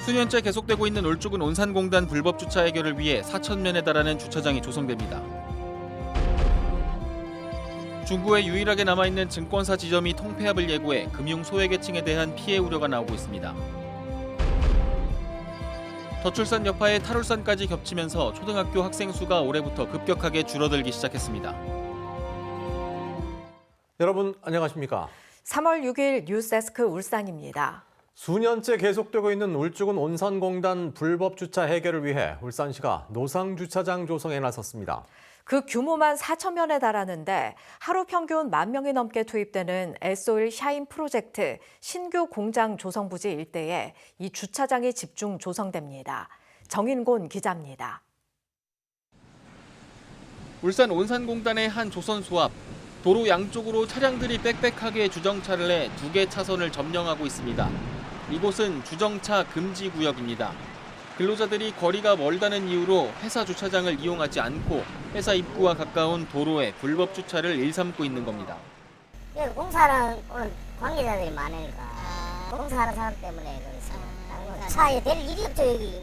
수년째 계속되고 있는 울주군 온산공단 불법 주차 해결을 위해 4,000면에 달하는 주차장이 조성됩니다. 중구에 유일하게 남아있는 증권사 지점이 통폐합을 예고해 금융 소외계층에 대한 피해 우려가 나오고 있습니다. 저출산 여파에 탈울산까지 겹치면서 초등학교 학생 수가 올해부터 급격하게 줄어들기 시작했습니다. 여러분 안녕하십니까? 3월 6일 뉴스데스크 울산입니다. 수년째 계속되고 있는 울주군 온산공단 불법 주차 해결을 위해 울산시가 노상주차장 조성에 나섰습니다. 그 규모만 4,000면에 달하는데 하루 평균 10,000명이 넘게 투입되는 S-오일 샤인 프로젝트 신규 공장 조성 부지 일대에 이 주차장이 집중 조성됩니다. 정인곤 기자입니다. 울산 온산공단의 한 조선소 앞, 도로 양쪽으로 차량들이 빽빽하게 주정차를 해 2개 차선을 점령하고 있습니다. 이곳은 주정차 금지 구역입니다. 근로자들이 거리가 멀다는 이유로 회사 주차장을 이용하지 않고 회사 입구와 가까운 도로에 불법 주차를 일삼고 있는 겁니다. 공사하는 오늘 관계자들이 많으니까 공사하는 사람 때문에 그렇습니다. 차에 될 일이 없죠 여기.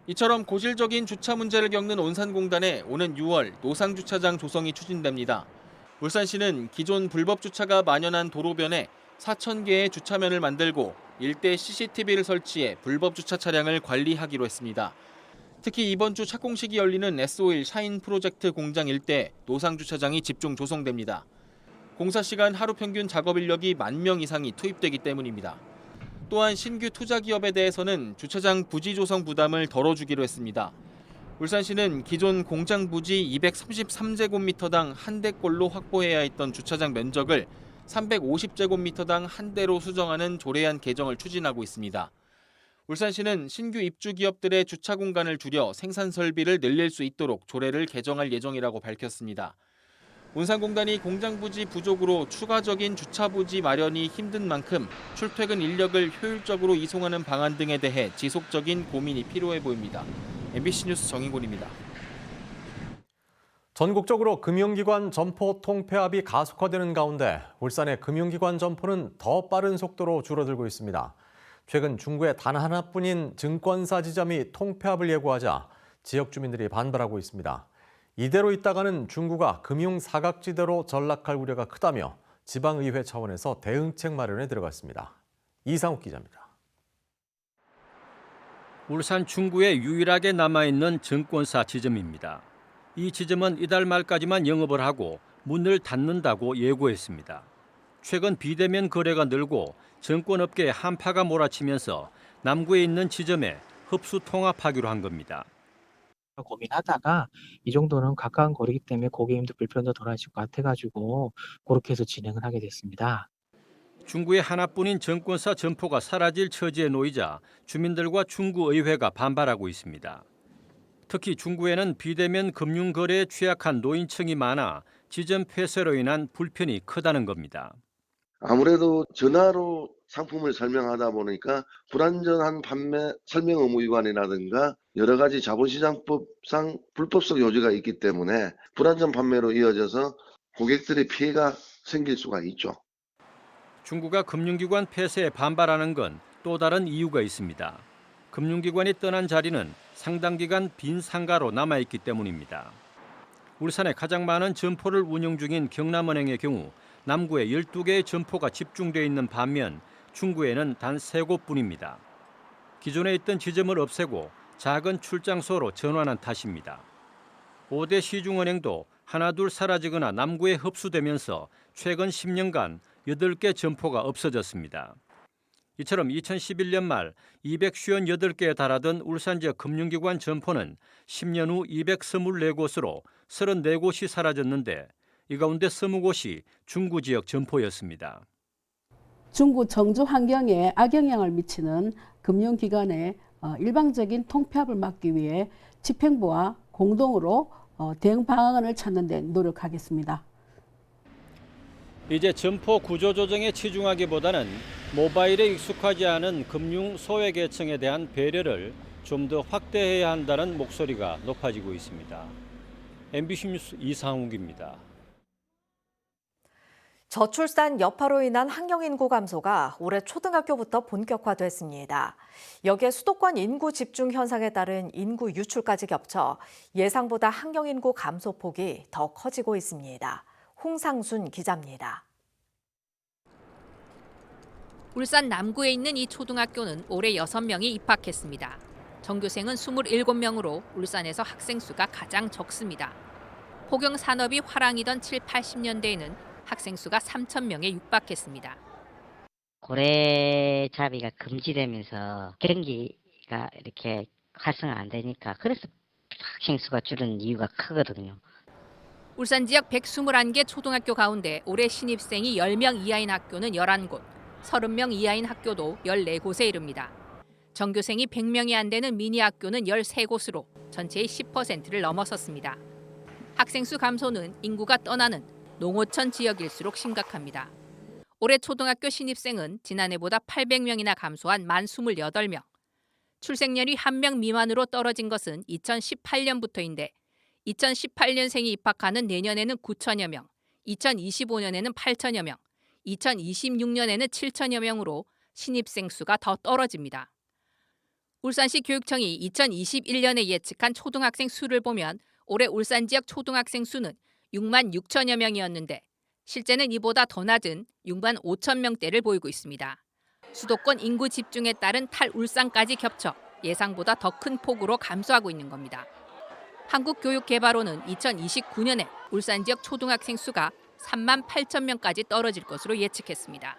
이처럼 고질적인 주차 문제를 겪는 온산공단에 오는 6월 노상주차장 조성이 추진됩니다. 울산시는 기존 불법 주차가 만연한 도로변에 4,000개의 주차면을 만들고 일대 CCTV를 설치해 불법 주차 차량을 관리하기로 했습니다. 특히 이번 주 착공식이 열리는 S-오일 샤인 프로젝트 공장 일대 노상주차장이 집중 조성됩니다. 공사 시간 하루 평균 작업 인력이 10,000명 이상이 투입되기 때문입니다. 또한 신규 투자 기업에 대해서는 주차장 부지 조성 부담을 덜어주기로 했습니다. 울산시는 기존 공장 부지 233제곱미터당 한 대꼴로 확보해야 했던 주차장 면적을 350제곱미터당 한 대로 수정하는 조례안 개정을 추진하고 있습니다. 울산시는 신규 입주 기업들의 주차 공간을 줄여 생산 설비를 늘릴 수 있도록 조례를 개정할 예정이라고 밝혔습니다. 온산공단이 공장 부지 부족으로 추가적인 주차 부지 마련이 힘든 만큼 출퇴근 인력을 효율적으로 이송하는 방안 등에 대해 지속적인 고민이 필요해 보입니다. MBC 뉴스 정인곤입니다. 전국적으로 금융기관 점포 통폐합이 가속화되는 가운데 울산의 금융기관 점포는 더 빠른 속도로 줄어들고 있습니다. 최근 중구에 단 하나뿐인 증권사 지점이 통폐합을 예고하자 지역 주민들이 반발하고 있습니다. 이대로 있다가는 중구가 금융 사각지대로 전락할 우려가 크다며 지방의회 차원에서 대응책 마련에 들어갔습니다. 이상욱 기자입니다. 울산 중구에 유일하게 남아있는 증권사 지점입니다. 이 지점은 이달 말까지만 영업을 하고 문을 닫는다고 예고했습니다. 최근 비대면 거래가 늘고 증권업계에 한파가 몰아치면서 남구에 있는 지점에 흡수 통합하기로 한 겁니다. 고민하다가 이 정도는 가까운 거리이기 때문에 고객님들 불편도 덜하실 것 같아가지고 그렇게 해서 진행을 하게 됐습니다. 중구에 하나뿐인 증권사 점포가 사라질 처지에 놓이자 주민들과 중구의회가 반발하고 있습니다. 특히 중구에는 비대면 금융거래에 취약한 노인층이 많아 지점 폐쇄로 인한 불편이 크다는 겁니다. 아무래도 전화로 상품을 설명하다 보니까 불완전한 판매 설명 의무 위반이라든가 여러 가지 자본시장법상 불법성 요지가 있기 때문에 불완전 판매로 이어져서 고객들의 피해가 생길 수가 있죠. 중구가 금융기관 폐쇄에 반발하는 건 또 다른 이유가 있습니다. 금융기관이 떠난 자리는 상당 기간 빈 상가로 남아있기 때문입니다. 울산에 가장 많은 점포를 운영 중인 경남은행의 경우 남구에 12개의 점포가 집중돼 있는 반면 중구에는 단 3곳뿐입니다. 기존에 있던 지점을 없애고 작은 출장소로 전환한 탓입니다. 5대 시중은행도 하나둘 사라지거나 남구에 흡수되면서 최근 10년간 8개 점포가 없어졌습니다. 이처럼 2011년 말 258개에 달하던 울산 지역 금융기관 점포는 10년 후 224곳으로 34곳이 사라졌는데 이 가운데 20곳이 중구 지역 점포였습니다. 중구 정주 환경에 악영향을 미치는 금융기관의 일방적인 통폐합을 막기 위해 집행부와 공동으로 대응 방안을 찾는 데 노력하겠습니다. 이제 점포 구조 조정에 치중하기보다는 모바일에 익숙하지 않은 금융 소외계층에 대한 배려를 좀 더 확대해야 한다는 목소리가 높아지고 있습니다. MBC 뉴스 이상욱입니다. 저출산 여파로 인한 학령 인구 감소가 올해 초등학교부터 본격화됐습니다. 여기에 수도권 인구 집중 현상에 따른 인구 유출까지 겹쳐 예상보다 학령 인구 감소 폭이 더 커지고 있습니다. 홍상순 기자입니다. 울산 남구에 있는 이 초등학교는 올해 6명이 입학했습니다. 전교생은 27명으로 울산에서 학생 수가 가장 적습니다. 포경 산업이 화랑이던 7, 80년대에는 학생 수가 3,000명에 육박했습니다. 고래잡이가 금지되면서 경기가 이렇게 활성화 안 되니까 그래서 학생 수가 줄은 이유가 크거든요. 울산 지역 121개 초등학교 가운데 올해 신입생이 10명 이하인 학교는 11곳, 30명 이하인 학교도 14곳에 이릅니다. 전교생이 100명이 안 되는 미니 학교는 13곳으로 전체의 10%를 넘어섰습니다. 학생 수 감소는 인구가 떠나는 농어촌 지역일수록 심각합니다. 올해 초등학교 신입생은 지난해보다 800명이나 감소한 만 28명. 출생률이 1명 미만으로 떨어진 것은 2018년부터인데 2018년생이 입학하는 내년에는 9천여 명, 2025년에는 8천여 명, 2026년에는 7천여 명으로 신입생 수가 더 떨어집니다. 울산시 교육청이 2021년에 예측한 초등학생 수를 보면 올해 울산 지역 초등학생 수는 6만 6천여 명이었는데 실제는 이보다 더 낮은 6만 5천 명대를 보이고 있습니다. 수도권 인구 집중에 따른 탈울산까지 겹쳐 예상보다 더 큰 폭으로 감소하고 있는 겁니다. 한국교육개발원은 2029년에 울산 지역 초등학생 수가 3만 8천 명까지 떨어질 것으로 예측했습니다.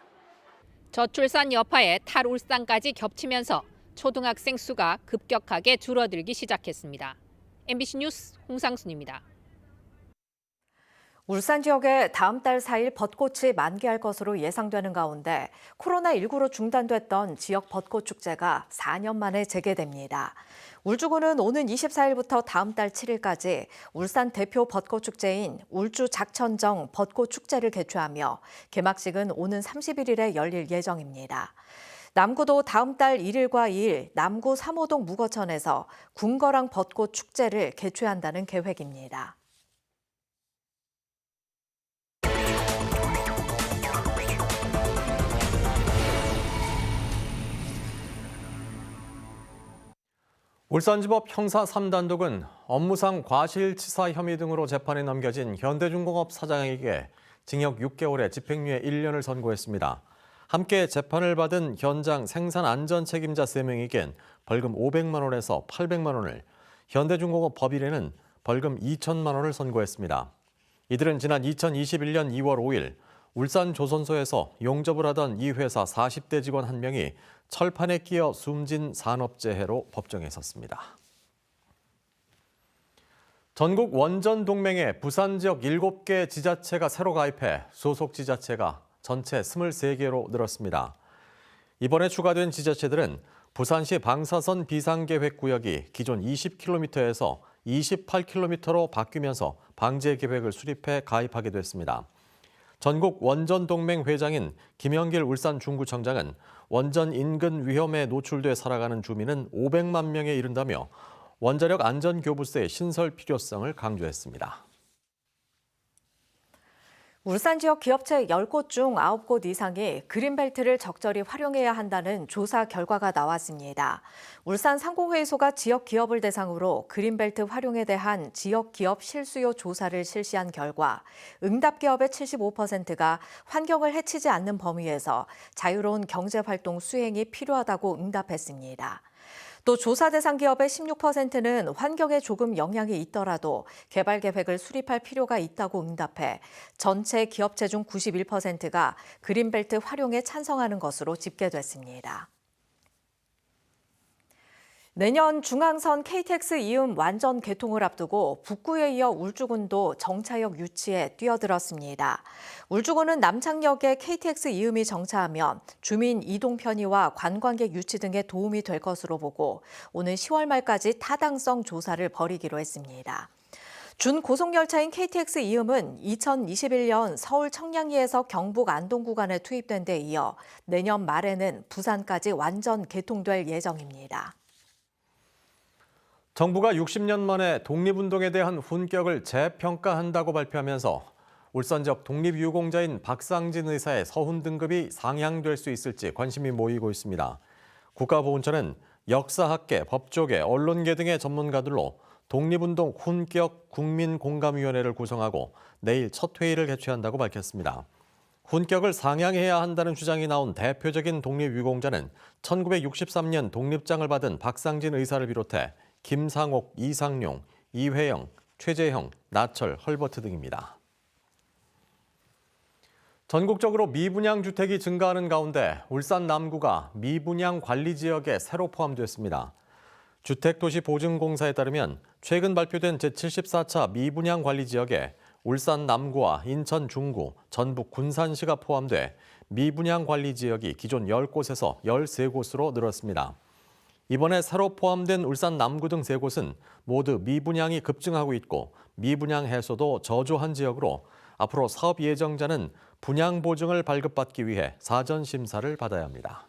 저출산 여파에 탈울산까지 겹치면서 초등학생 수가 급격하게 줄어들기 시작했습니다. MBC 뉴스 홍상순입니다. 울산 지역에 다음 달 4일 벚꽃이 만개할 것으로 예상되는 가운데 코로나19로 중단됐던 지역 벚꽃 축제가 4년 만에 재개됩니다. 울주군은 오는 24일부터 다음 달 7일까지 울산 대표 벚꽃 축제인 울주 작천정 벚꽃 축제를 개최하며 개막식은 오는 31일에 열릴 예정입니다. 남구도 다음 달 1일과 2일 남구 3호동 무거천에서 궁거랑 벚꽃 축제를 개최한다는 계획입니다. 울산지법 형사 3단독은 업무상 과실치사 혐의 등으로 재판에 넘겨진 현대중공업 사장에게 징역 6개월에 집행유예 1년을 선고했습니다. 함께 재판을 받은 현장 생산안전 책임자 3명에겐 벌금 500만 원에서 800만 원을, 현대중공업 법인에는 벌금 2천만 원을 선고했습니다. 이들은 지난 2021년 2월 5일 울산 조선소에서 용접을 하던 이 회사 40대 직원 1명이 철판에 끼어 숨진 산업재해로 법정에 섰습니다. 전국 원전 동맹에 부산 지역 7개 지자체가 새로 가입해 소속 지자체가 전체 23개로 늘었습니다. 이번에 추가된 지자체들은 부산시 방사선 비상계획구역이 기존 20km에서 28km로 바뀌면서 방제 계획을 수립해 가입하게 됐습니다. 전국 원전동맹 회장인 김영길 울산 중구청장은 원전 인근 위험에 노출돼 살아가는 주민은 500만 명에 이른다며 원자력 안전교부세 신설 필요성을 강조했습니다. 울산 지역 기업체 10곳 중 9곳 이상이 그린벨트를 적절히 활용해야 한다는 조사 결과가 나왔습니다. 울산 상공회의소가 지역 기업을 대상으로 그린벨트 활용에 대한 지역 기업 실수요 조사를 실시한 결과 응답 기업의 75%가 환경을 해치지 않는 범위에서 자유로운 경제활동 수행이 필요하다고 응답했습니다. 또 조사 대상 기업의 16%는 환경에 조금 영향이 있더라도 개발 계획을 수립할 필요가 있다고 응답해 전체 기업체 중 91%가 그린벨트 활용에 찬성하는 것으로 집계됐습니다. 내년 중앙선 KTX 이음 완전 개통을 앞두고 북구에 이어 울주군도 정차역 유치에 뛰어들었습니다. 울주군은 남창역에 KTX 이음이 정차하면 주민 이동 편의와 관광객 유치 등에 도움이 될 것으로 보고 오는 10월 말까지 타당성 조사를 벌이기로 했습니다. 준고속열차인 KTX 이음은 2021년 서울 청량리에서 경북 안동 구간에 투입된 데 이어 내년 말에는 부산까지 완전 개통될 예정입니다. 정부가 60년 만에 독립운동에 대한 훈격을 재평가한다고 발표하면서 울산 지역 독립유공자인 박상진 의사의 서훈 등급이 상향될 수 있을지 관심이 모이고 있습니다. 국가보훈처는 역사학계, 법조계, 언론계 등의 전문가들로 독립운동 훈격 국민공감위원회를 구성하고 내일 첫 회의를 개최한다고 밝혔습니다. 훈격을 상향해야 한다는 주장이 나온 대표적인 독립유공자는 1963년 독립장을 받은 박상진 의사를 비롯해 김상옥, 이상용, 이회영, 최재형, 나철, 헐버트 등입니다. 전국적으로 미분양 주택이 증가하는 가운데 울산 남구가 미분양 관리 지역에 새로 포함됐습니다. 주택도시보증공사에 따르면 최근 발표된 제74차 미분양 관리 지역에 울산 남구와 인천 중구, 전북 군산시가 포함돼 미분양 관리 지역이 기존 10곳에서 13곳으로 늘었습니다. 이번에 새로 포함된 울산 남구 등 3곳은 모두 미분양이 급증하고 있고 미분양 해소도 저조한 지역으로 앞으로 사업 예정자는 분양 보증을 발급받기 위해 사전 심사를 받아야 합니다.